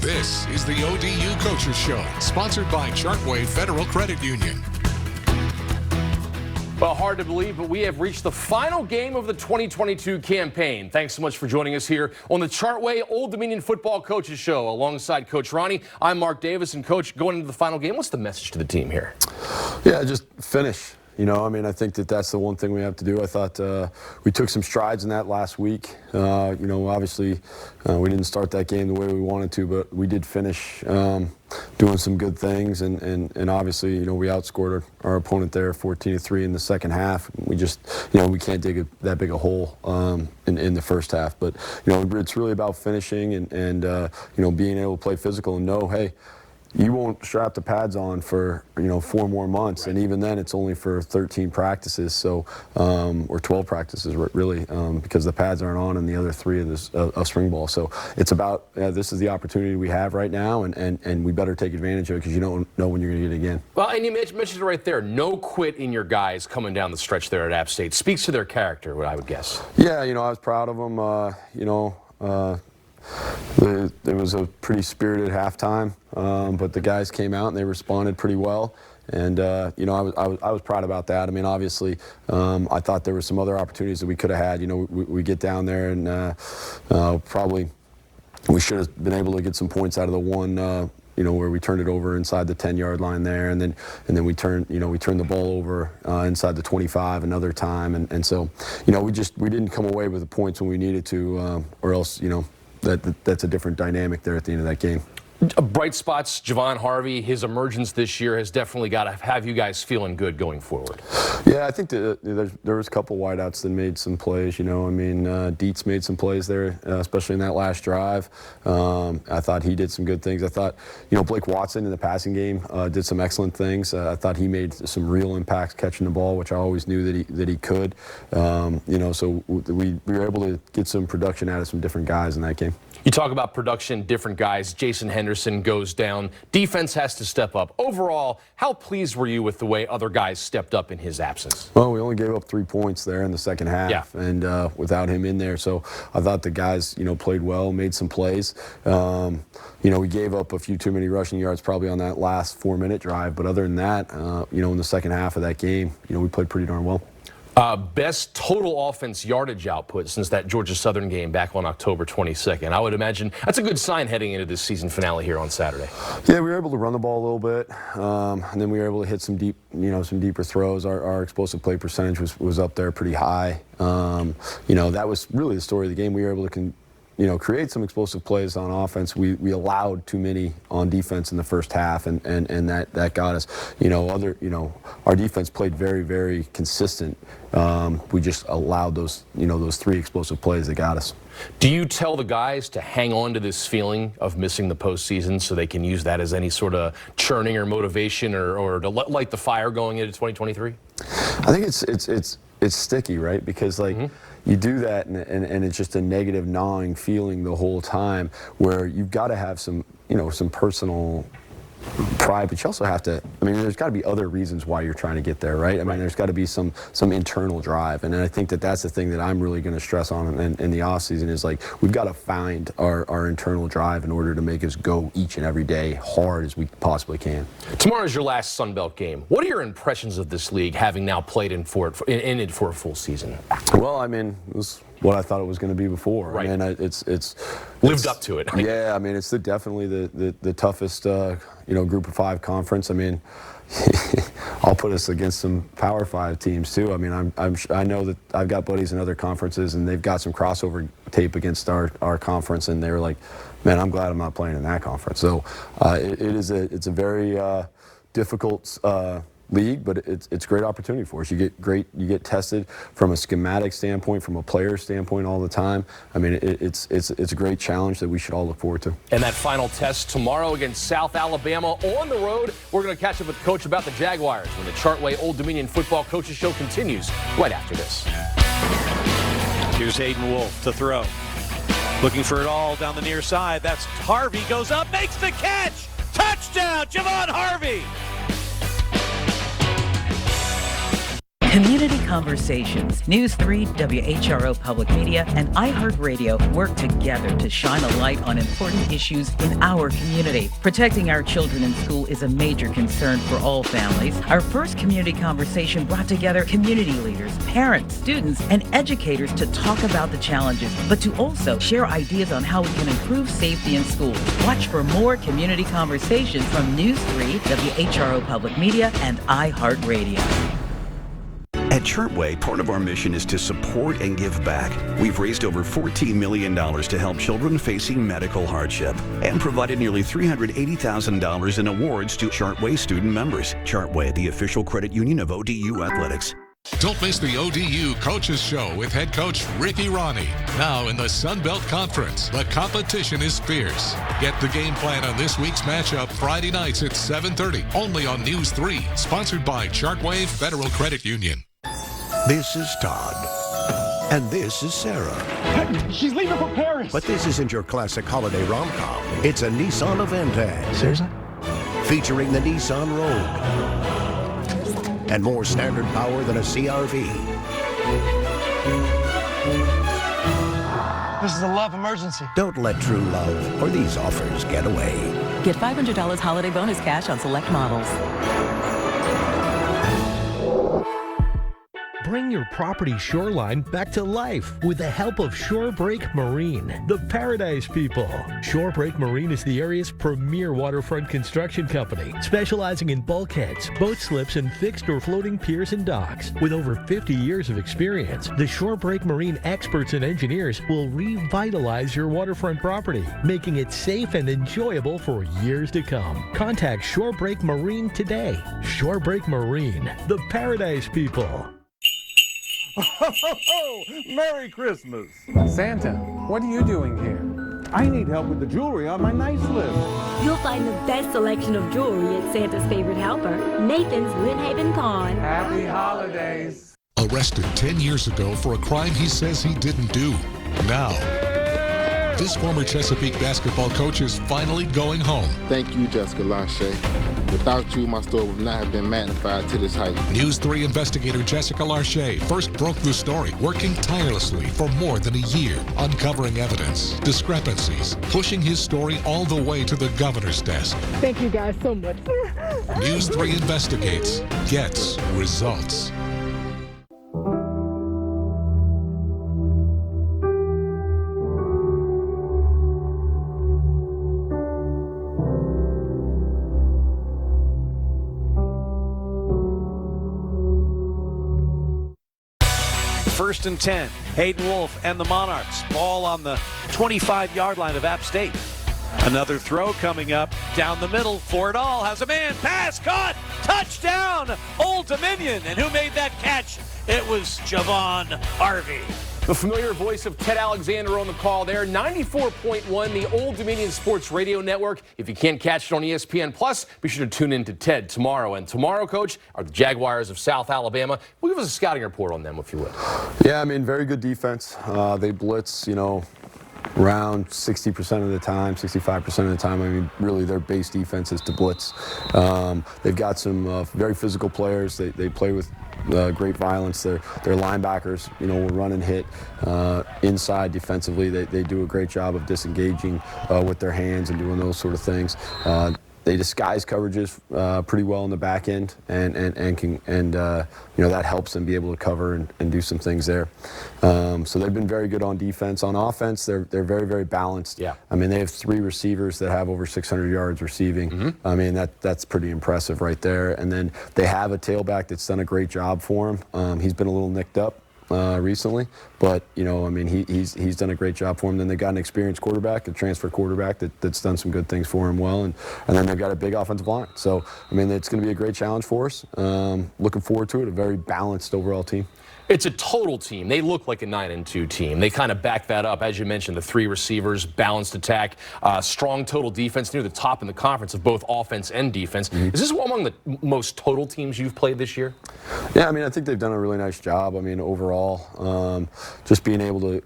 This is the ODU Coaches Show, sponsored by Chartway Federal Credit Union. Well, hard to believe, but we have reached the final game of the 2022 campaign. Thanks so much for joining us here on the Chartway Old Dominion Football Coaches Show. Alongside Coach Ronnie, I'm Mark Davis. And Coach, going into the final game, what's the message to the team here? Yeah, just finish. You know, I mean, I think that's the one thing we have to do. I thought we took some strides in that last week. You know, obviously we didn't start that game the way we wanted to, but we did finish doing some good things. And obviously, you know, we outscored our opponent there 14-3 in the second half. We just, you know, we can't dig that big a hole in the first half. But, you know, it's really about finishing and you know, being able to play physical and know, hey, you won't strap the pads on for, you know, 4 more months, and even then it's only for 13 practices, so or 12 practices really, because the pads aren't on in the other 3 of spring ball. So it's about this is the opportunity we have right now, and we better take advantage of it because you don't know when you're going to get it again. Well, and you mentioned it right there. No quit in your guys coming down the stretch there at App State. Speaks to their character, what I would guess. Yeah, you know, I was proud of them. You know. It was a pretty spirited halftime, but the guys came out and they responded pretty well, and you know, I was proud about that. I mean, obviously, I thought there were some other opportunities that we could have had. You know, we get down there and probably we should have been able to get some points out of the one. You know, where we turned it over inside the 10-yard line there, and then we turned the ball over inside the 25 another time, and so, you know, we didn't come away with the points when we needed to, or else, you know. That's a different dynamic there at the end of that game. Bright spots, Javon Harvey, his emergence this year has definitely got to have you guys feeling good going forward. Yeah, I think there was a couple wideouts that made some plays. You know, I mean, Dietz made some plays there, especially in that last drive. I thought he did some good things. I thought, you know, Blake Watson in the passing game did some excellent things. I thought he made some real impacts catching the ball, which I always knew that he could. You know, so we were able to get some production out of some different guys in that game. You talk about production, different guys. Jason Henderson goes down. Defense has to step up. Overall, how pleased were you with the way other guys stepped up in his absence? Well, we only gave up 3 points there in the second half, and without him in there. So I thought the guys, you know, played well, made some plays. You know, we gave up a few too many rushing yards probably on that last 4-minute drive. But other than that, you know, in the second half of that game, you know, we played pretty darn well. Best total offense yardage output since that Georgia Southern game back on October 22nd. I would imagine that's a good sign heading into this season finale here on Saturday. Yeah, we were able to run the ball a little bit, and then we were able to hit some deeper throws. Our explosive play percentage was up there pretty high. You know, that was really the story of the game. We were able to create some explosive plays on offense. We allowed too many on defense in the first half, and that got us. You know, our defense played very, very consistent. We just allowed those 3 explosive plays that got us. Do you tell the guys to hang on to this feeling of missing the postseason so they can use that as any sort of churning or motivation or to light the fire going into 2023? I think it's sticky, right? Because you do that and it's just a negative gnawing feeling the whole time, where you've got to have some personal pride, but you also have to, I mean, there's got to be other reasons why you're trying to get there, right? I mean, there's got to be some internal drive, and I think that's the thing that I'm really going to stress on in the off season is, like, we've got to find our internal drive in order to make us go each and every day hard as we possibly can. Tomorrow's your last Sun Belt game. What are your impressions of this league, having now played in it for a full season? Well, I mean, it was what I thought it was going to be before. Right. I mean, it's lived up to it. Yeah, I mean, it's definitely the toughest Group of 5 conference. I mean, I'll put us against some Power 5 teams too. I mean, I know that I've got buddies in other conferences, and they've got some crossover tape against our conference, and they were like, "Man, I'm glad I'm not playing in that conference." So it's a very difficult league, but it's a great opportunity for us. You get tested from a schematic standpoint, from a player standpoint all the time. I mean, it's a great challenge that we should all look forward to. And that final test tomorrow against South Alabama on the road. We're going to catch up with Coach about the Jaguars when the Chartway Old Dominion Football Coaches Show continues right after this. Here's Hayden Wolf to throw. Looking for it all down the near side. That's Harvey, goes up, makes the catch. Touchdown, Javon Harvey. Community Conversations, News 3, WHRO Public Media, and iHeartRadio work together to shine a light on important issues in our community. Protecting our children in school is a major concern for all families. Our first community conversation brought together community leaders, parents, students, and educators to talk about the challenges, but to also share ideas on how we can improve safety in schools. Watch for more community conversations from News 3, WHRO Public Media, and iHeartRadio. At Chartway, part of our mission is to support and give back. We've raised over $14 million to help children facing medical hardship and provided nearly $380,000 in awards to Chartway student members. Chartway, the official credit union of ODU Athletics. Don't miss the ODU Coaches Show with head coach Ricky Ronnie. Now in the Sun Belt Conference, the competition is fierce. Get the game plan on this week's matchup Friday nights at 7:30, only on News 3, sponsored by Chartway Federal Credit Union. This is Todd. And this is Sarah. She's leaving for Paris. But this isn't your classic holiday rom-com. It's a Nissan Avantage. Seriously? Featuring the Nissan Rogue. And more standard power than a CR-V. This is a love emergency. Don't let true love or these offers get away. Get $500 holiday bonus cash on select models. Bring your property shoreline back to life with the help of Shorebreak Marine, the Paradise People. Shorebreak Marine is the area's premier waterfront construction company, specializing in bulkheads, boat slips, and fixed or floating piers and docks. With over 50 years of experience, the Shorebreak Marine experts and engineers will revitalize your waterfront property, making it safe and enjoyable for years to come. Contact Shorebreak Marine today. Shorebreak Marine, the Paradise People. Oh, Merry Christmas! Santa, what are you doing here? I need help with the jewelry on my nice list. You'll find the best selection of jewelry at Santa's favorite helper, Nathan's Lynnhaven Pawn. Happy holidays! Arrested 10 years ago for a crime he says he didn't do. Now, this former Chesapeake basketball coach is finally going home. Thank you, Jessica Lachey. Without you, my store would not have been magnified to this height. News 3 investigator Jessica Lachey first broke the story, working tirelessly for more than a year, uncovering evidence, discrepancies, pushing his story all the way to the governor's desk. Thank you guys so much. News 3 investigates, gets results. First and 10. Hayden Wolf and the Monarchs. Ball on the 25-yard line of App State. Another throw coming up down the middle. For it all. Has a man. Pass. Caught. Touchdown. Old Dominion. And who made that catch? It was Javon Harvey. The familiar voice of Ted Alexander on the call there. 94.1, the Old Dominion Sports Radio Network. If you can't catch it on ESPN Plus, be sure to tune in to Ted tomorrow. And tomorrow, Coach, are the Jaguars of South Alabama. Will you give us a scouting report on them, if you would? Yeah, I mean, very good defense. They blitz, around 60% of the time, 65% of the time. I mean, really, their base defense is to blitz. They've got some very physical players. They play with great violence. Their linebackers, will run and hit inside defensively. They do a great job of disengaging with their hands and doing those sort of things. They disguise coverages pretty well in the back end, and that helps them be able to cover and do some things there. So they've been very good on defense. On offense, they're very, very balanced. Yeah. I mean, they have 3 receivers that have over 600 yards receiving. Mm-hmm. I mean, that's pretty impressive right there. And then they have a tailback that's done a great job for him. He's been a little nicked up recently, but he's done a great job for him. Then they got an experienced quarterback, a transfer quarterback that's done some good things for him well, and then they've got a big offensive line. So I mean, it's going to be a great challenge for us. Looking forward to it. A very balanced overall team. It's a total team. They look like a 9-2 team. They kind of back that up. As you mentioned, the 3 receivers, balanced attack, strong total defense, near the top in the conference of both offense and defense. Mm-hmm. Is this among the most total teams you've played this year? Yeah, I mean, I think they've done a really nice job. I mean, overall, just being able to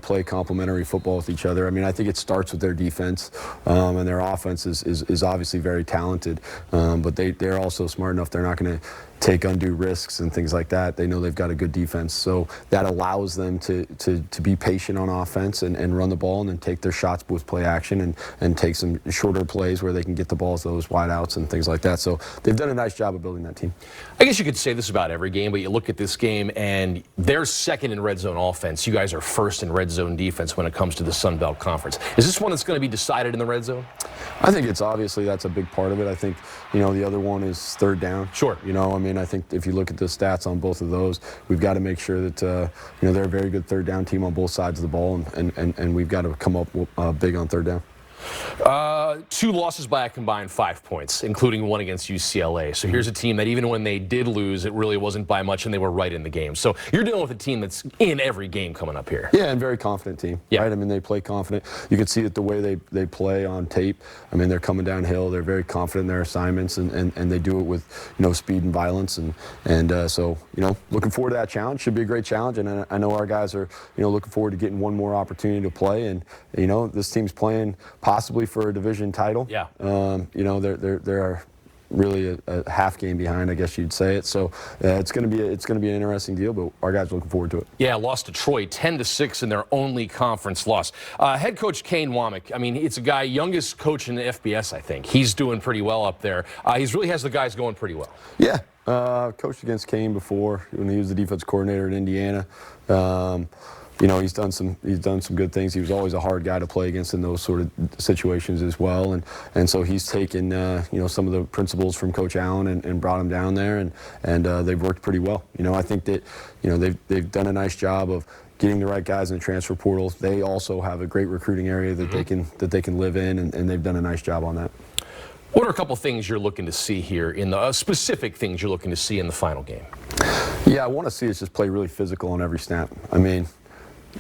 play complementary football with each other. I mean, I think it starts with their defense, and their offense is obviously very talented, but they're also smart enough. They're not going to take undue risks and things like that. They know they've got a good defense, so that allows them to be patient on offense and run the ball, and then take their shots with play action and take some shorter plays where they can get the balls to those wide outs and things like that. So they've done a nice job of building that team. I guess you could say this about every game, but you look at this game and they're second in red zone offense. You guys are first in red zone defense when it comes to the Sun Belt Conference. Is this one that's going to be decided in the red zone? I think it's obviously that's a big part of it. I think, the other one is third down. Sure. I mean, I think if you look at the stats on both of those, we've got to make sure that, they're a very good third down team on both sides of the ball, and we've got to come up big on third down. 2 losses by a combined 5 points, including one against UCLA. So here's a team that even when they did lose, it really wasn't by much, and they were right in the game. So you're dealing with a team that's in every game coming up here. Yeah, and very confident team. Yeah. Right? I mean, they play confident. You can see it the way they play on tape. I mean, they're coming downhill. They're very confident in their assignments, and they do it with speed and violence. So looking forward to that challenge. Should be a great challenge, and I know our guys are looking forward to getting one more opportunity to play. And this team's playing possibly for a division title. Yeah. They're really a half game behind, I guess you'd say it. So it's going to be an interesting deal, but our guys are looking forward to it. Yeah, lost to Troy 10-6 in their only conference loss. Head coach Kane Womack, I mean, it's a guy, youngest coach in the FBS, I think. He's doing pretty well up there. He really has the guys going pretty well. Yeah, coached against Kane before when he was the defense coordinator at Indiana. He's done some good things. He was always a hard guy to play against in those sort of situations as well, and so he's taken some of the principles from Coach Allen and brought them down there, and they've worked pretty well. I think that they've done a nice job of getting the right guys in the transfer portal. They also have a great recruiting area that they can live in, and they've done a nice job on that. What are a couple things you're looking to see here in the specific things you're looking to see in the final game? Yeah, I want to see us just play really physical on every snap. I mean,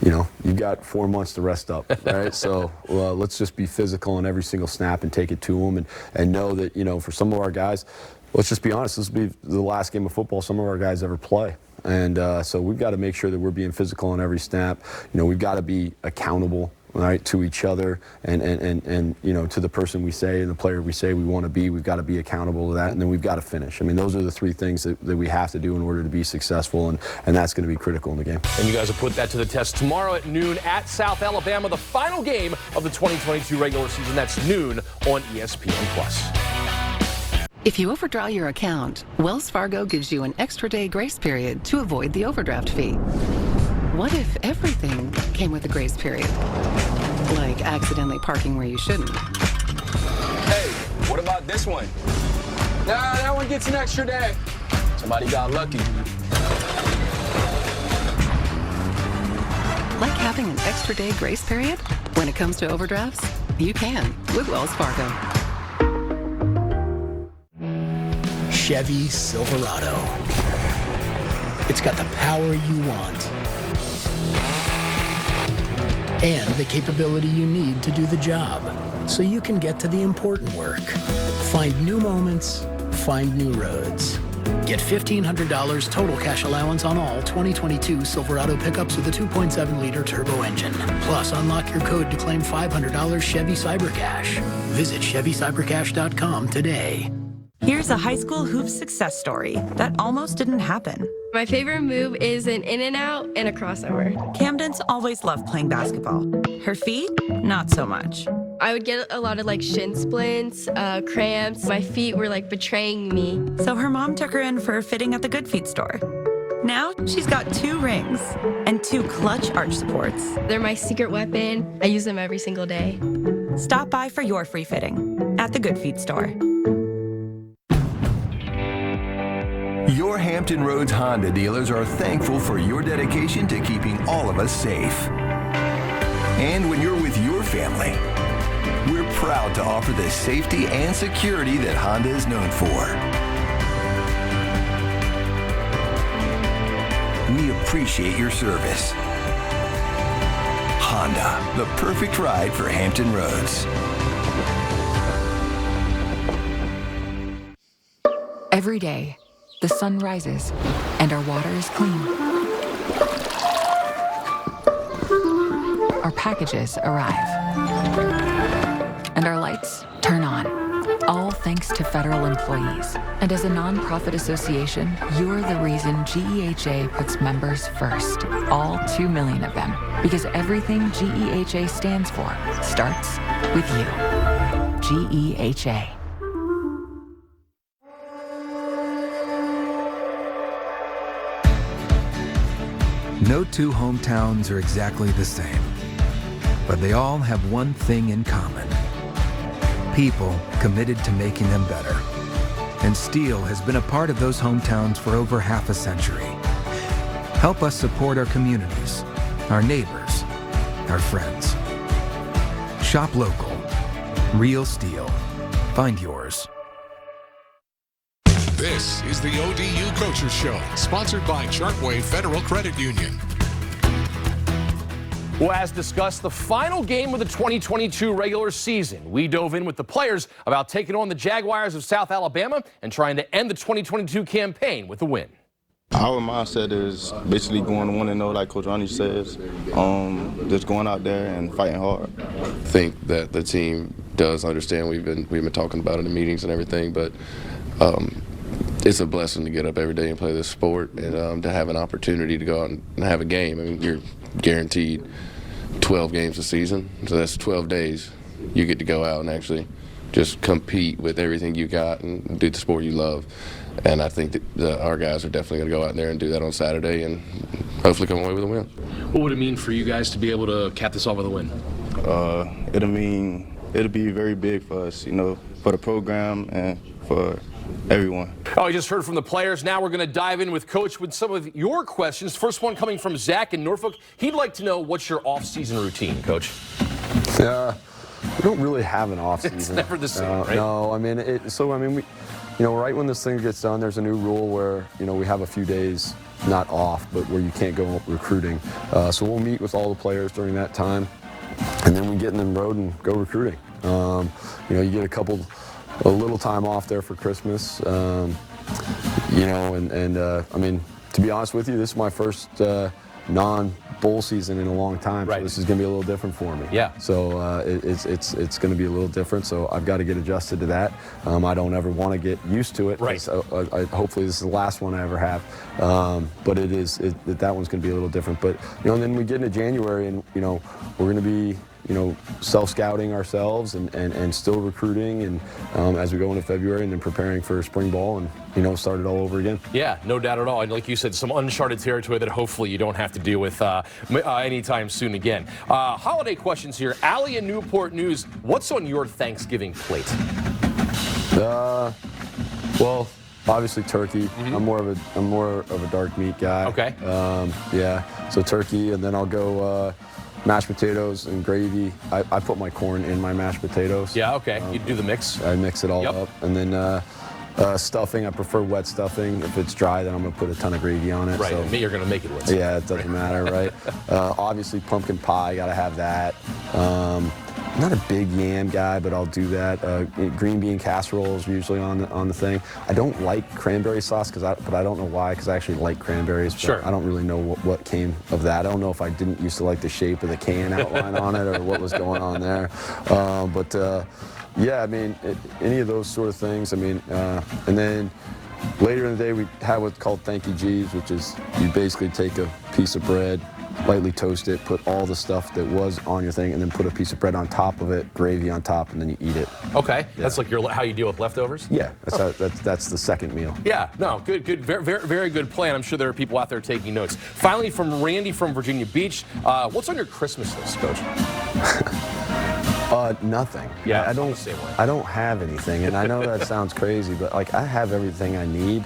you've got 4 months to rest up, right? So let's just be physical on every single snap and take it to them, and know that, for some of our guys, let's just be honest, this will be the last game of football some of our guys ever play. And so we've got to make sure that we're being physical on every snap. We've got to be accountable, right, to each other and to the person we say and the player we say we want to be. We've got to be accountable to that, and then we've got to finish. I mean, those are the 3 things that we have to do in order to be successful, and that's going to be critical in the game. And you guys will put that to the test tomorrow at noon at South Alabama, the final game of the 2022 regular season. That's noon on ESPN+. If you overdraw your account, Wells Fargo gives you an extra day grace period to avoid the overdraft fee. What if everything came with a grace period? Like accidentally parking where you shouldn't. Hey, what about this one? Nah, that one gets an extra day. Somebody got lucky. Like having an extra day grace period? When it comes to overdrafts, you can with Wells Fargo. Chevy Silverado. It's got the power you want and the capability you need to do the job, so you can get to the important work. Find new moments, find new roads. Get $1,500 total cash allowance on all 2022 Silverado pickups with a 2.7-liter turbo engine. Plus, unlock your code to claim $500 Chevy CyberCash. Visit ChevyCyberCash.com today. Here's a high school hoops success story that almost didn't happen. My favorite move is an in and out and a crossover. Camden's always loved playing basketball. Her feet, not so much. I would get a lot of shin splints, cramps. My feet were betraying me. So her mom took her in for a fitting at the Good Feet store. Now she's got 2 rings and 2 clutch arch supports. They're my secret weapon. I use them every single day. Stop by for your free fitting at the Good Feet store. Your Hampton Roads Honda dealers are thankful for your dedication to keeping all of us safe. And when you're with your family, we're proud to offer the safety and security that Honda is known for. We appreciate your service. Honda, the perfect ride for Hampton Roads. Every day, the sun rises and our water is clean. our packages arrive. And our lights turn on. All thanks to federal employees. And as a nonprofit association, you're the reason GEHA puts members first. All 2 million of them. Because everything GEHA stands for starts with you. GEHA. No two hometowns are exactly the same, but they all have one thing in common. People committed to making them better. And Steel has been a part of those hometowns for over half a century. Help us support our communities, our neighbors, our friends. Shop local. Real Steel. Find yours. This is the ODU Coaches Show, sponsored by Chartway Federal Credit Union. Well, as discussed, the final game of the 2022 regular season. We dove in with the players about taking on the Jaguars of South Alabama and trying to end the 2022 campaign with a win. Our mindset is basically going 1-0, like Coach Ronnie says, just going out there and fighting hard. I think that the team does understand. We've been talking about it in meetings and everything, but it's a blessing to get up every day and play this sport and to have an opportunity to go out and have a game. I mean, you're guaranteed 12 games a season, so that's 12 days you get to go out and actually just compete with everything you got and do the sport you love. And I think that our guys are definitely going to go out there and do that on Saturday and hopefully come away with a win. What would it mean for you guys to be able to cap this off with a win? It'll be very big for us, you know, for the program and for everyone. Oh, I just heard from the players. Now we're going to dive in with Coach with some of your questions. First one coming from Zach in Norfolk. He'd like to know, what's your off-season routine, Coach? We don't really have an off-season. It's never the same, right? No, I mean, right when this thing gets done, there's a new rule where, we have a few days not off, but where you can't go recruiting. So we'll meet with all the players during that time, and then we get in the road and go recruiting. You get a little time off there for Christmas, I mean, to be honest with you, this is my first non-bowl season in a long time, so this is going to be a little different for me. Yeah. So it's going to be a little different, so I've got to get adjusted to that. I don't ever want to get used to it. Right. Hopefully this is the last one I ever have, but that one's going to be a little different. But, and then we get into January and, we're going to be self-scouting ourselves and still recruiting and as we go into February and then preparing for spring ball and, start it all over again. Yeah, no doubt at all. And like you said, some uncharted territory that hopefully you don't have to deal with anytime soon again. Holiday questions here. Allie in Newport News, what's on your Thanksgiving plate? Well, obviously turkey. Mm-hmm. I'm more of a dark meat guy. Okay. Yeah, so turkey, and then I'll go mashed potatoes and gravy. I put my corn in my mashed potatoes. Yeah, okay. You do the mix? I mix it all up. And then stuffing, I prefer wet stuffing. If it's dry, then I'm going to put a ton of gravy on it. Right, so, you're going to make it wet. Yeah, it doesn't matter, right? Obviously, pumpkin pie, got to have that. I'm not a big yam guy, but I'll do that. Green bean casserole is usually on the thing. I don't like cranberry sauce, but I don't know why, because I actually like cranberries. But sure. I don't really know what came of that. I don't know if I didn't used to like the shape of the can outline on it or what was going on there. Yeah, I mean, any of those sort of things. I mean, and then later in the day, we have what's called Thank You G's, which is you basically take a piece of bread, lightly toast it, put all the stuff that was on your thing, and then put a piece of bread on top of it, gravy on top, and then you eat it. Okay, yeah. That's like how you deal with leftovers? Yeah, that's the second meal. Yeah, no, good, very, very good plan. I'm sure there are people out there taking notes. Finally, from Randy from Virginia Beach, what's on your Christmas list, Coach? Nothing. Yeah, I don't have anything, and I know that sounds crazy, but like I have everything I need.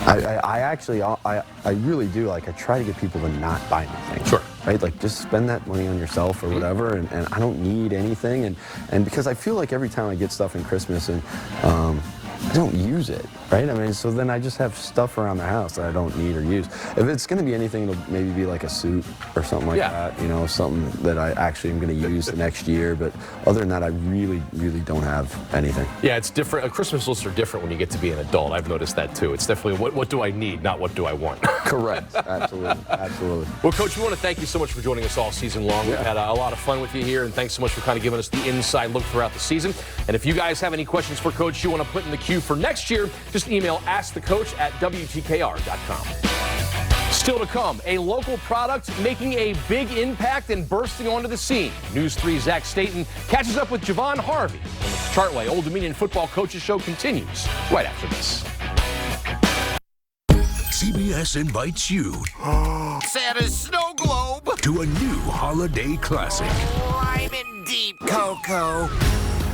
I really do. Like, I try to get people to not buy anything. Sure. Right? Like, just spend that money on yourself or whatever, and I don't need anything. And because I feel like every time I get stuff in Christmas and I don't use it, right? I mean, so then I just have stuff around the house that I don't need or use. If it's going to be anything, it'll maybe be like a suit or something like that, you know, something that I actually am going to use the next year. But other than that, I really, really don't have anything. Yeah, it's different. Christmas lists are different when you get to be an adult. I've noticed that too. It's definitely what do I need, not what do I want. Correct. Absolutely. Absolutely. Well, Coach, we want to thank you so much for joining us all season long. We've had a lot of fun with you here, and thanks so much for kind of giving us the inside look throughout the season. And if you guys have any questions for Coach you want to put in the queue for next year, just email askthecoach@WTKR.com. Still to come, a local product making a big impact and bursting onto the scene. News 3's Zach Staten catches up with Javon Harvey. And the Chartway Old Dominion Football Coaches Show continues right after this. CBS invites you Santa's snow globe to a new holiday classic. I'm in deep, Coco.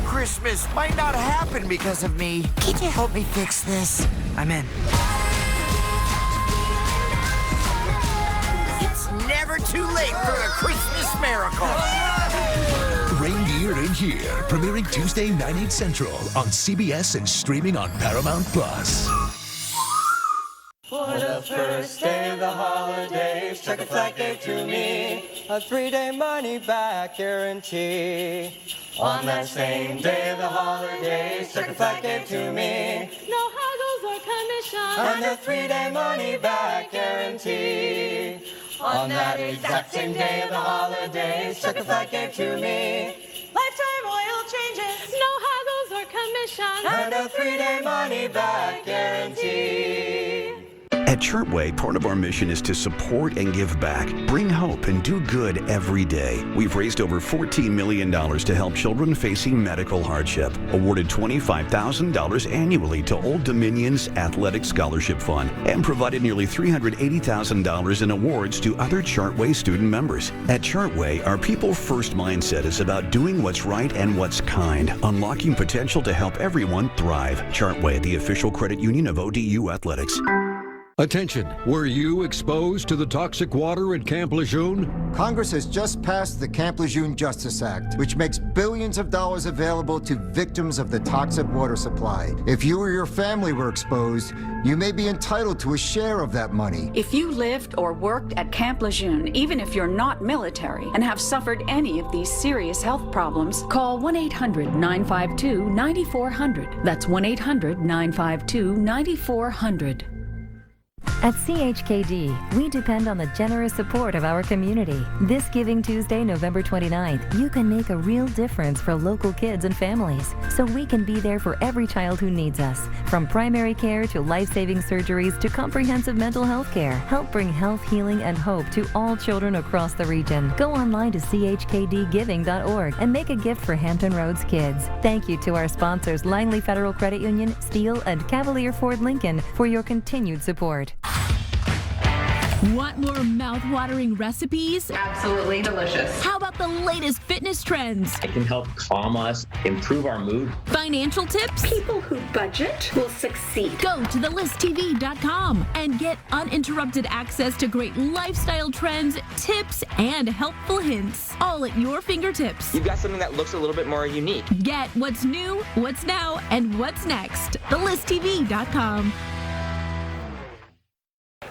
Christmas might not happen because of me. Can you help me fix this? I'm in. It's never too late for a Christmas miracle. Reindeer in Here, premiering Tuesday 9/8 Central on CBS and streaming on Paramount Plus. For the first day of the holidays, Czechoslovakia gave to me a 3-day money-back guarantee. On that same day of the holidays, Czechoslovakia gave to me no haggles or commission, and a 3-day money-back guarantee. On that exact same day of the holidays, Czechoslovakia gave to me lifetime oil changes, no haggles or commission, and a 3-day money-back guarantee. At Chartway, part of our mission is to support and give back, bring hope, and do good every day. We've raised over $14 million to help children facing medical hardship, awarded $25,000 annually to Old Dominion's Athletic Scholarship Fund, and provided nearly $380,000 in awards to other Chartway student members. At Chartway, our people-first mindset is about doing what's right and what's kind, unlocking potential to help everyone thrive. Chartway, the official credit union of ODU Athletics. Attention, were you exposed to the toxic water at Camp Lejeune? Congress has just passed the Camp Lejeune Justice Act, which makes billions of dollars available to victims of the toxic water supply. If you or your family were exposed, you may be entitled to a share of that money. If you lived or worked at Camp Lejeune, even if you're not military, and have suffered any of these serious health problems, call 1-800-952-9400. That's 1-800-952-9400. At CHKD, we depend on the generous support of our community. This Giving Tuesday, November 29th, you can make a real difference for local kids and families, so we can be there for every child who needs us. From primary care to life-saving surgeries to comprehensive mental health care, help bring health, healing, and hope to all children across the region. Go online to chkdgiving.org and make a gift for Hampton Roads kids. Thank you to our sponsors, Langley Federal Credit Union, Steel, and Cavalier Ford Lincoln for your continued support. Want more mouth-watering recipes? Absolutely delicious. How about the latest fitness trends? It can help calm us, improve our mood. Financial tips? People who budget will succeed. Go to thelisttv.com and get uninterrupted access to great lifestyle trends, tips, and helpful hints. All at your fingertips. You've got something that looks a little bit more unique. Get what's new, what's now, and what's next. thelisttv.com.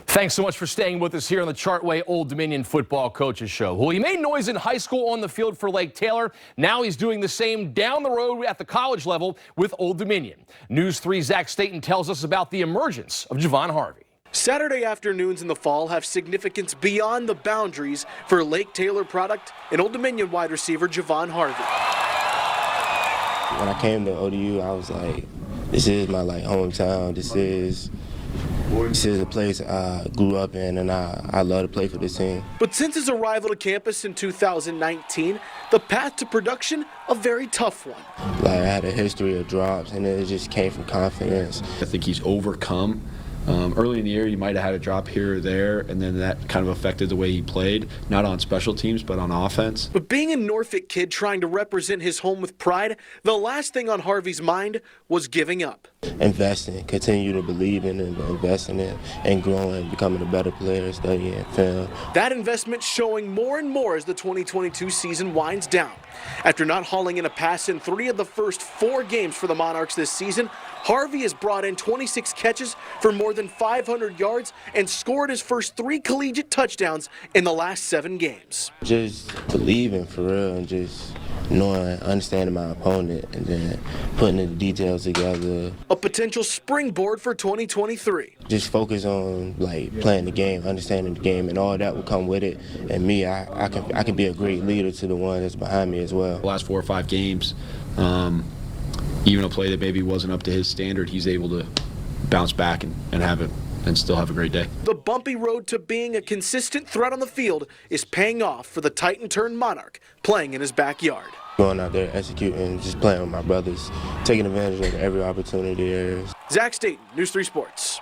Thanks so much for staying with us here on the Chartway Old Dominion Football Coaches Show. Well, he made noise in high school on the field for Lake Taylor. Now he's doing the same down the road at the college level with Old Dominion. News 3's Zach Staten tells us about the emergence of Javon Harvey. Saturday afternoons in the fall have significance beyond the boundaries for Lake Taylor product and Old Dominion wide receiver Javon Harvey. When I came to ODU, I was like, this is my hometown. This is the place I grew up in, and I love to play for this team. But since his arrival to campus in 2019, the path to production, a very tough one. I had a history of drops, and it just came from confidence. I think he's overcome Early in the year, he might have had a drop here or there, and then that kind of affected the way he played, not on special teams, but on offense. But being a Norfolk kid trying to represent his home with pride, the last thing on Harvey's mind was giving up. Investing, continue to believe in it, invest in it, and growing, becoming a better player, studying film. That investment showing more and more as the 2022 season winds down. After not hauling in a pass in 3 of the first 4 games for the Monarchs this season, Harvey has brought in 26 catches for more than 500 yards and scored his first 3 collegiate touchdowns in the last 7 games. Just believing for real and just knowing, understanding my opponent and then putting the details together. A potential springboard for 2023. Just focus on like playing the game, understanding the game, and all that will come with it. And me, I can be a great leader to the one that's behind me as well. The last 4 or 5 games, even a play that maybe wasn't up to his standard, he's able to bounce back and have it and still have a great day. The bumpy road to being a consistent threat on the field is paying off for the Titan-turned Monarch playing in his backyard. Going out there, executing, just playing with my brothers, taking advantage of every opportunity there is. Zach Staten, News 3 Sports.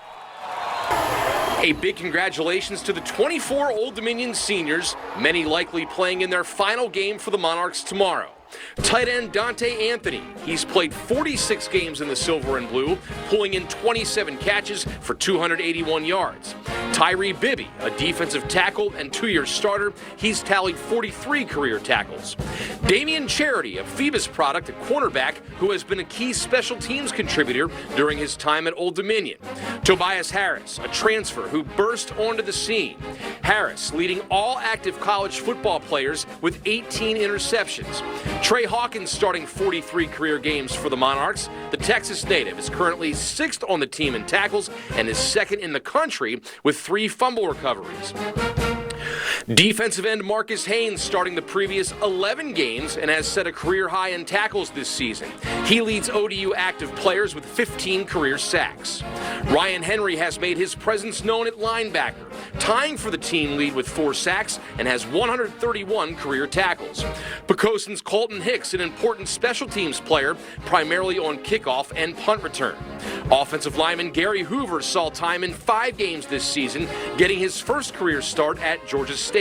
A big congratulations to the 24 Old Dominion seniors, many likely playing in their final game for the Monarchs tomorrow. Tight end Dante Anthony, he's played 46 games in the silver and blue, pulling in 27 catches for 281 yards. Tyree Bibby, a defensive tackle and 2-year starter, he's tallied 43 career tackles. Damian Charity, a Phoebus product, a cornerback who has been a key special teams contributor during his time at Old Dominion. Tobias Harris, a transfer who burst onto the scene. Harris leading all active college football players with 18 interceptions. Trey Hawkins starting 43 career games for the Monarchs. The Texas native is currently 6th on the team in tackles and is 2nd in the country with 3 fumble recoveries. Defensive end Marcus Haynes starting the previous 11 games and has set a career high in tackles this season. He leads ODU active players with 15 career sacks. Ryan Henry has made his presence known at linebacker, tying for the team lead with 4 sacks and has 131 career tackles. Pocosin's Colton Hicks, an important special teams player, primarily on kickoff and punt return. Offensive lineman Gary Hoover saw time in 5 games this season, getting his first career start at Georgia State.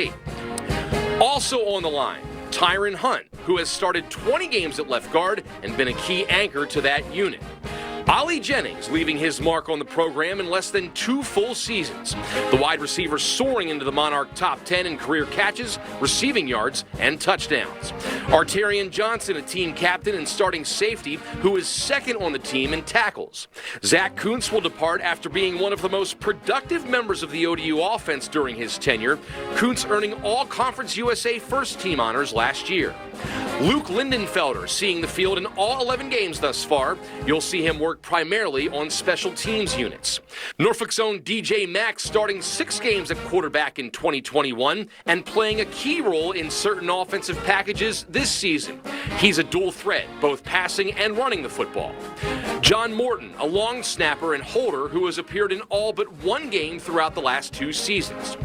Also on the line, Tyron Hunt, who has started 20 games at left guard and been a key anchor to that unit. Ollie Jennings leaving his mark on the program in less than 2 full seasons. The wide receiver soaring into the Monarch top 10 in career catches, receiving yards, and touchdowns. Artarian Johnson, a team captain and starting safety, who is 2nd on the team in tackles. Zach Kuntz will depart after being one of the most productive members of the ODU offense during his tenure, Kuntz earning all Conference USA first team honors last year. Luke Lindenfelder seeing the field in all 11 games thus far. You'll see him work primarily on special teams units. Norfolk's own DJ Max starting 6 games at quarterback in 2021 and playing a key role in certain offensive packages this season. He's a dual threat, both passing and running the football. John Morton, a long snapper and holder who has appeared in all but 1 game throughout the last 2 seasons.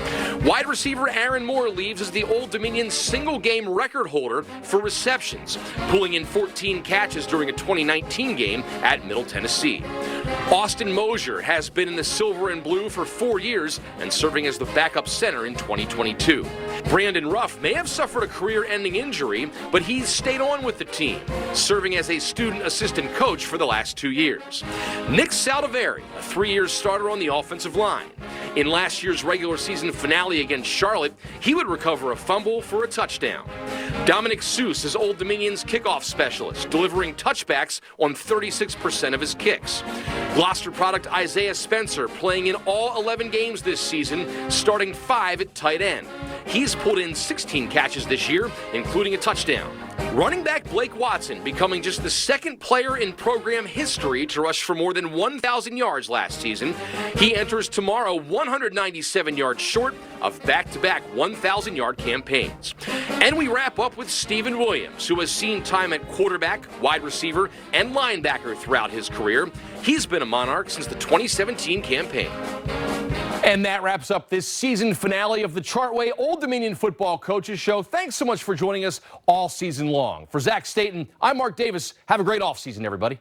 Wide receiver Aaron Moore leaves as the Old Dominion single-game record holder for receptions, pulling in 14 catches during a 2019 game at Middle Tennessee. Austin Mosier has been in the silver and blue for 4 years and serving as the backup center in 2022. Brandon Ruff may have suffered a career-ending injury, but he's stayed on with the team, serving as a student assistant coach for the last 2 years. Nick Saldivari, a 3-year starter on the offensive line. In last year's regular season finale against Charlotte, he would recover a fumble for a touchdown. Dominic Seuss is Old Dominion's kickoff specialist, delivering touchbacks on 36% of his kicks. Gloucester product Isaiah Spencer playing in all 11 games this season, starting 5 at tight end. He's pulled in 16 catches this year, including a touchdown. Running back Blake Watson becoming just the 2nd player in program history to rush for more than 1,000 yards last season. He enters tomorrow 197 yards short of back-to-back 1,000-yard campaigns. And we wrap up with Stephen Williams, who has seen time at quarterback, wide receiver, and linebacker throughout his career. He's been a Monarch since the 2017 campaign. And that wraps up this season finale of the Chartway Old Dominion Football Coaches Show. Thanks so much for joining us all season long. For Zach Staten, I'm Mark Davis. Have a great offseason, everybody.